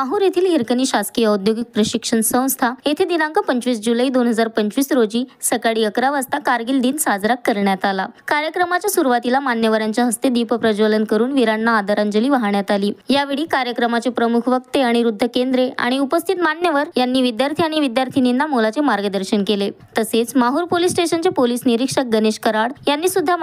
माहूर येथील हिरकणी शासकीय औद्योगिक प्रशिक्षण संस्था येथे दिनांक 25 जुलै 2025 रोजी सकाळी 11 वाजता कारगिल दिन साजरा करण्यात आला। कार्यक्रमाच्या सुरुवातीला मान्यवरांच्या हस्ते दीप प्रज्वलन करून वीरांना आदरांजली वाहण्यात आली। यावेळी कार्यक्रमाचे प्रमुख वक्ते अनिरुद्ध केंद्रे आणि उपस्थित मान्यवर यांनी विद्यार्थी आणि विद्यार्थिनींना मोलाचे मार्गदर्शन केले। तसेच माहूर पोलीस स्टेशनचे पोलीस निरीक्षक गणेश कराड यांनी सुद्धा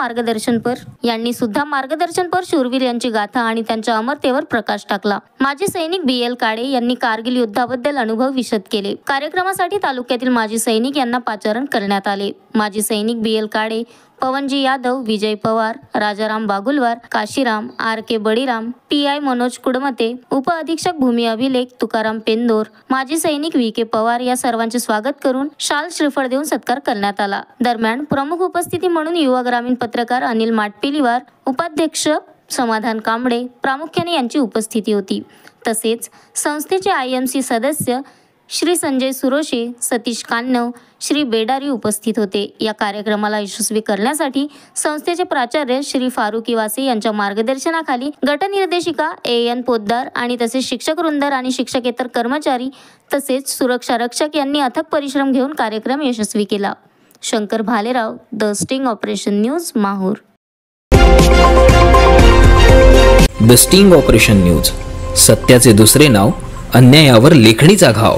मार्गदर्शनपर शूरवीर यांची गाथा आणि त्यांच्या अमरतेवर प्रकाश टाकला। माजी सैनिक BL काळे यांनी कारगिल युद्धाबद्दल अनुभव विशद केले। कार्यक्रमासाठी तालुक्यातील माजी सैनिक यांना पाचारण करण्यात आले। माजी सैनिक BL काळे, पवनजी यादव, विजय पवार, राजाराम बागुलवार, काशीराम, RK बळीराम, PI मनोज कुडमते, उप अधीक्षक भूमी अभिलेख तुकाराम पेंदोर, माजी सैनिक VK पवार या सर्वांचे स्वागत करून शाल श्रीफळ देऊन सत्कार करण्यात आला। दरम्यान प्रमुख उपस्थिती म्हणून युवा ग्रामीण पत्रकार अनिल माटपिलीवार, उपाध्यक्ष समाधान कांबळे प्रामुख्याने यांची उपस्थिती होती। तसेच संस्थेचे IMC सदस्य श्री संजय सुरोशे, सतीश कान्नव, श्री बेडारी उपस्थित होते। या कार्यक्रमाला यशस्वी करण्यासाठी संस्थेचे प्राचार्य श्री फारुकी वासे यांच्या मार्गदर्शनाखाली गटनिर्देशिका AN पोद्दार आणि तसेच शिक्षक वृंद आणि शिक्षकेतर कर्मचारी तसेच सुरक्षा रक्षक यांनी अथक परिश्रम घेऊन कार्यक्रम यशस्वी केला। Shankar Bhalerao, the sting operation news, Mahur. The sting operation news, सत्याचे दुसरे नाव, अन्यायावर लेखणीचा घाव।